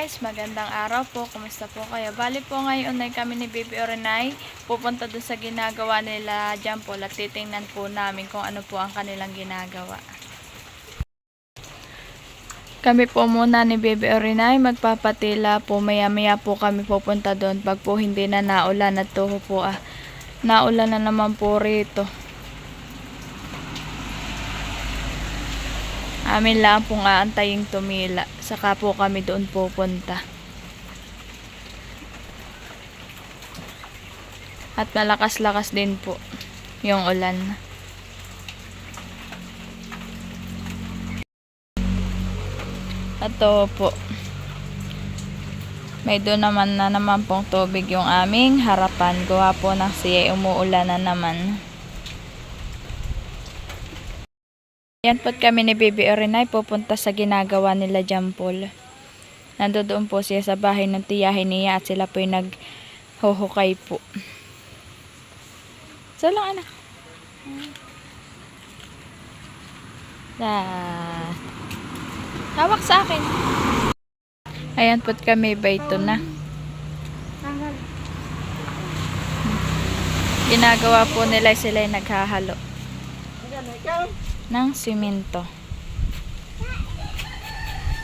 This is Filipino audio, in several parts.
guys, magandang araw po. Kumusta po kayo? Bali po ngayon ay kami ni Baby Orenay pupunta dun sa ginagawa nila dyan po at titingnan po namin kung ano po ang kanilang ginagawa. Kami po muna ni Baby Orenay magpapatila po, maya maya po kami pupunta doon pag po hindi na naulan at toho po naulan na naman po rito. Amin lang pong aantayin tumila. Saka po kami doon pupunta. At malakas-lakas din po yung ulan. At to po. May doon naman pong tubig yung aming harapan. Gawa po ng siya umuulan na naman. Yan po kami ni Baby Orenay pupunta sa ginagawa nila Jampol. Nandoon po siya sa bahay ng tiyahin niya at sila po yung naghuhukay po. So lang anak. Hawak sa akin. Ayan po kami bayto na. Ginagawa po nila sila yung naghahalo ng simento.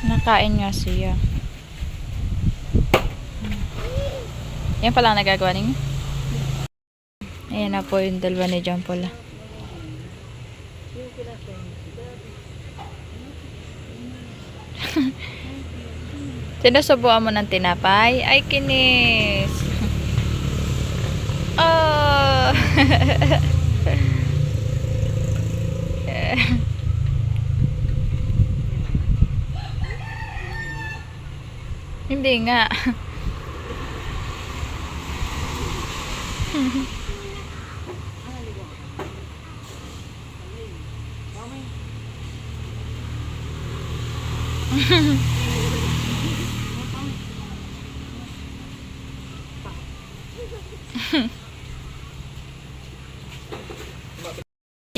Nakain nga siya. Yan pala ang nagagawa ninyo. Ayan na po yung dalawa ni Jampol. Sinusubuan mo ng tinapay? Ay, kinis! Oh! Hindi nga.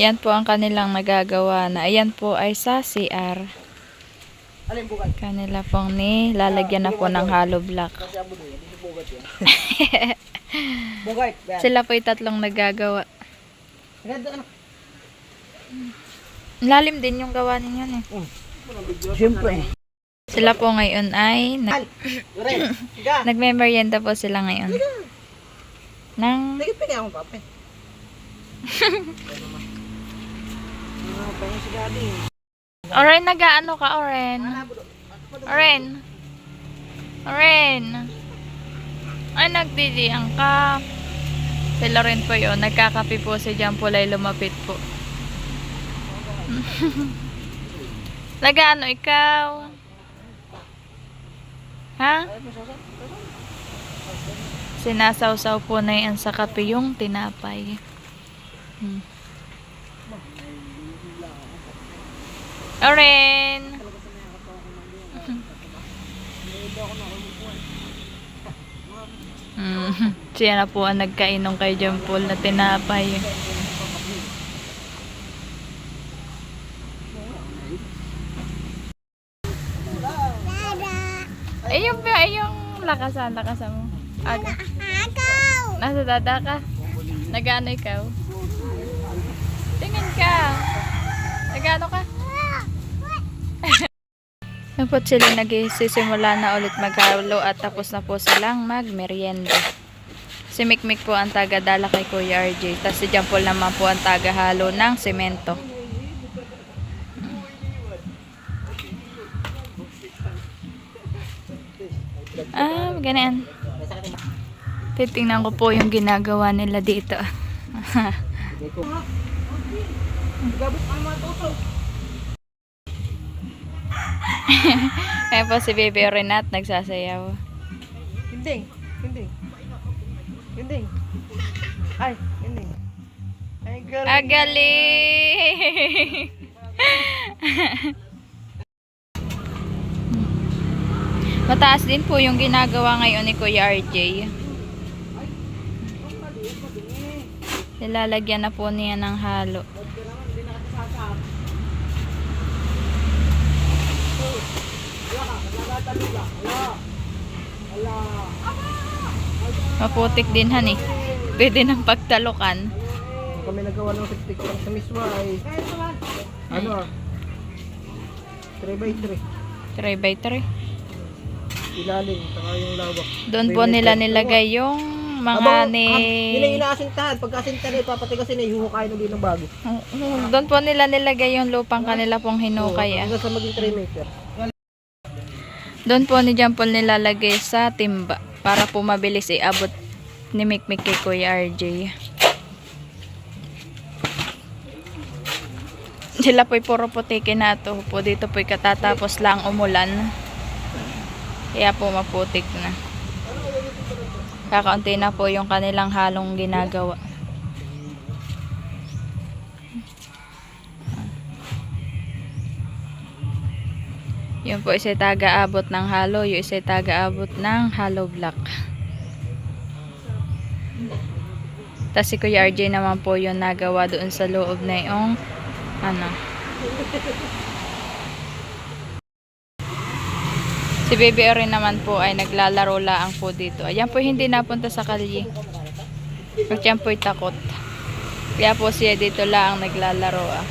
Yan po ang kanilang nagagawa na. Ayan po ay sa CR. Kanila pong lalagyan na po ng hollow block. Sila po ay tatlong nagagawa. Lalim din yung gawa ninyo eh. Siyempre. Sila po ngayon ay nagme-merienda po sila ngayon. Nang Oren, nag-ano ka, Oren? Oren. Ay, nagdidiang ka. Sila rin po yun. Nagkakape po si Jampol ay lumapit po. Nag-ano ikaw? Ha? Sinasawsaw po na yan sa kape yung tinapay. Oren! Siya na po ang nagkainom kay Jampol na tinapay. Yung lakasan mo. Aga. Nasa dada ka? Nagano ikaw? Tingin ka. Nagano ka? Napot sila nagsisimula na ulit maghalo at tapos na po silang magmerienda. Si Mikmik po ang taga-dala kay Kuya RJ. Tapos si Jampol naman po ang taga-halo ng semento. Ganyan. Titingnan ko po yung ginagawa nila dito. Ayan po si Baby Renat nagsasayaw. Hindi. Ay, hindi. Ay, galing. Agaling! Mataas din po yung ginagawa ngayon ni Kuya RJ. Nilalagyan na po niya ng halo. Maputik din han eh. Pwede ng pagtalukan. Kami nagawa ng septic tank sa miswa ay ano 3x3 3x3. ilalim saka yung lawak. Doon po nila nilagay yung mga Nila inaasintahan. Pagkasintahan ay papatigasin ay huhukain ulit ng bago. Doon po nila nilagay yung lupang kanila pong hinukay. Hanggang sa maging 3 meter. Doon po ni John Paul nilalagay sa timba para po mabilis iabot ni Mikmik kay Kuya RJ. Sila po'y puro putiki na ito po. Dito po'y katatapos lang umulan. Kaya po maputik na. Kakaunti na po yung kanilang halong ginagawa. Yun po isa taga-abot ng halo, yung isa taga-abot ng hollow block. Tapos si Kuya RJ naman po yung nagawa doon sa loob na yung ano. Si Baby Orin naman po ay naglalaro laang po dito. Ayan po hindi napunta sa kalye. Pag yan po'y takot. Kaya po siya dito laang naglalaro ah.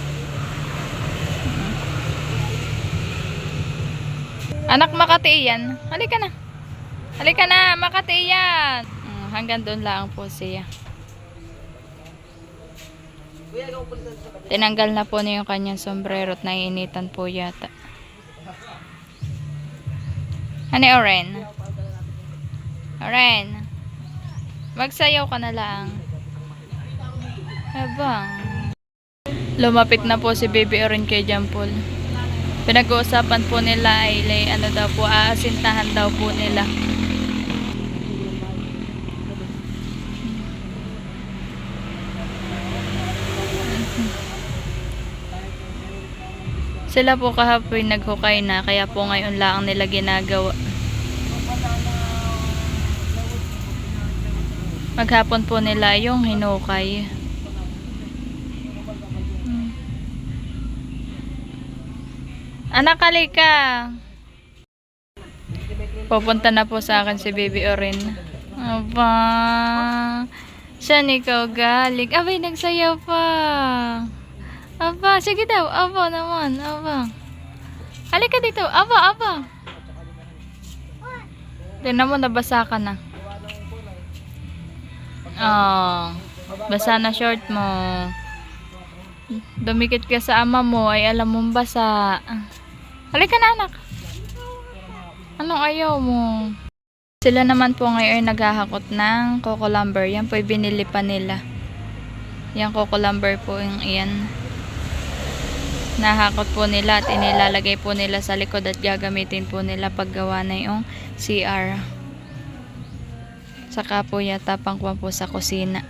Anak Makati yan. Halika na. Halika na, Makati yan. Hanggang doon lang po siya. Tinanggal na po niya yung kanyang sombrero at naiinitan po yata. Hani Oren? Oren? Magsayaw ka na lang. Habang. Lumapit na po si Baby Oren kay John Paul. Pinag-uusapan po nila ay ano daw po, aasintahan daw po nila. Sila po kahapon naghukay na, kaya po ngayon lang nila ginagawa. Maghapon po nila yung hinukay. Anak, halika. Pupunta na po sa akin si Baby Orin. Aba. Saan ikaw galing? Abay, nagsayaw pa. Aba, sige daw. Aba naman. Aba. Halika dito. Aba, aba. Tignan mo, nabasa ka na. Oh. Basa na short mo. Dumikit ka sa ama mo, ay alam mong basa. Halika na, anak. Anong ayaw mo? Sila naman po ngayon naghahakot ng coco lumber. Yan po binili pa nila. Yan coco lumber po yung iyan. Nahakot po nila at inilalagay po nila sa likod at gagamitin po nila paggawa na yung CR. Saka po yata pangkuha po sa kusina.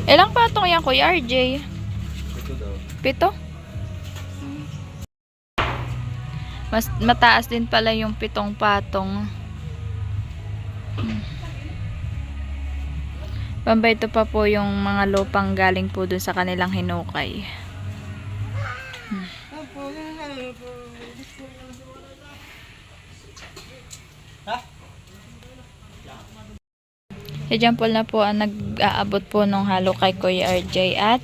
Ilang patong yan, Kuya RJ? 7? Mas mataas din pala yung 7 patong. Bamba ito pa po yung mga lupang galing po dun sa kanilang hinukay. Si John Paul na po ang nag-aabot po nung halo kay Kuya RJ at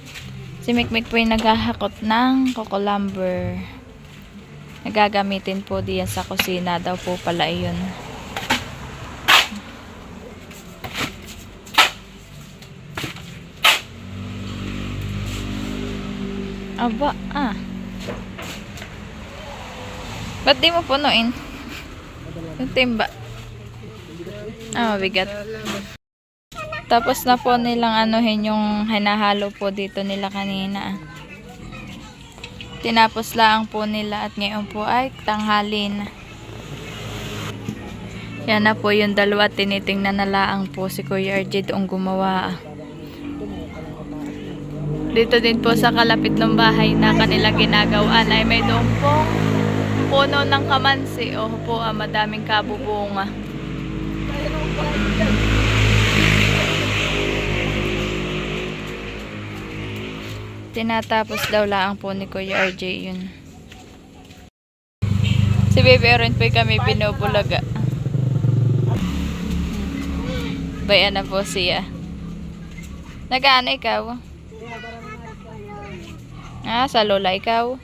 si Mikmik po yung naghahakot ng coco lumber. Nagagamitin po diyan sa kusina daw po pala iyon. Aba, ba't di mo punuin? Yung timba. Mabigat. Tapos na po nilang anuhin yung hinahalo po dito nila kanina. Tinapos lang po nila at ngayon po ay tanghalin. Yan na po yung dalawa. Tinitingnan na laang po si Kuya RJ doong gumawa. Dito din po sa kalapit ng bahay na kanila ginagawaan ay may doon pong puno ng kamansi. O po, madaming kabubunga. Tinatapos daw lang po ni Kuya RJ yun. Si Baby Oren po kami binubulaga. Bayan na po siya. Nag-ano ikaw? Sa lola ikaw?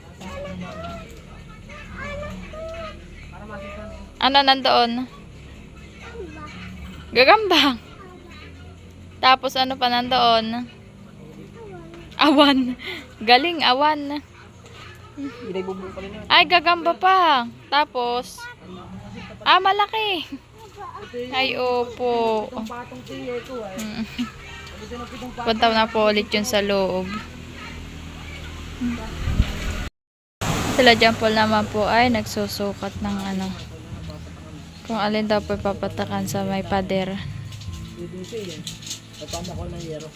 Ano nandoon? Gagambang. Tapos ano pa nandoon? Awan. Galing, awan. Hindi bubuo pa rin yun. Ay, gagamba pa. Tapos, malaki. Ay, opo. Itong patong tiyo ko ay. Punta na po ulit yun sa loob. Sila Jampol naman po ay nagsusukat ng ano. Kung alin daw po papatakan sa may pader. Dito siya yan. Tatama ko ng yero.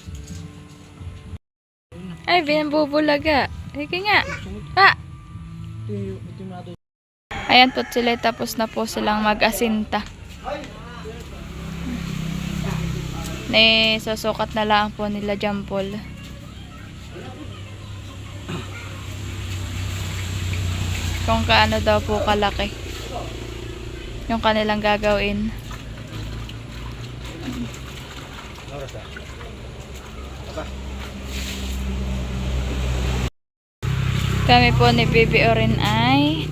Ay, binabubulaga. Sige nga. Ito yung nato. Ayan po sila, tapos na po silang mag-asinta. Susukat na lang po nila Jampol. Kung kaano daw po kalaki yung kanilang gagawin. Kami po ni Baby Oren ay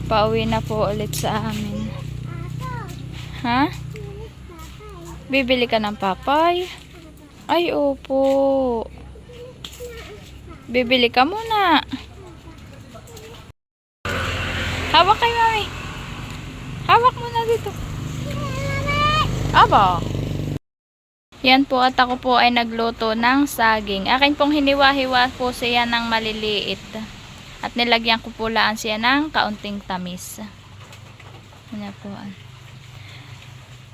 pauwi na po ulit sa amin. Ha? Bibili ka ng papay? Ay, opo. Bibili ka muna. Hawak kay mami. Hawak muna dito. Aba. Yan po, at ako po ay nagluto ng saging. Akin pong hiniwa-hiwa po siya ng maliliit. At nilagyan ko po laan siya ng kaunting tamis. Yan po.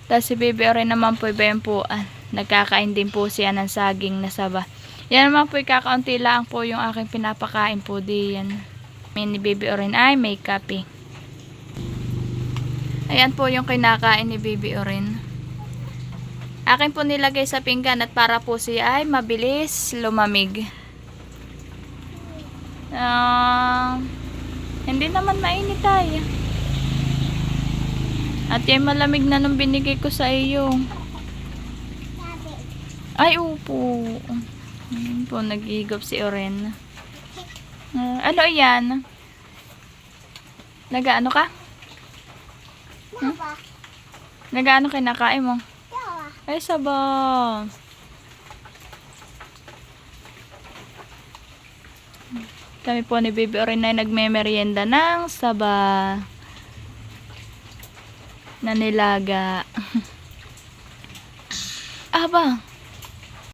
Tapos si Baby Oren naman po iba po. Nagkakain din po siya ng saging na saba. Yan naman po kakaunti lang po yung aking pinapakain po diyan. Ni Baby Oren ay may kape. Ayan po yung kinakain ni Baby Oren. Akin po nilagay sa pinggan at para po siya ay mabilis lumamig. Hindi naman mainit tayo. At yan malamig na nung binigay ko sa iyo. Ay, upo. Ayan po, nag-igop si Oren. Ano yan? Nag-ano ka? Nag-ano kinakain mo? Ay, saba. Kami po ni Baby Oren ay nagme-merienda ng saba na nilaga. Aba.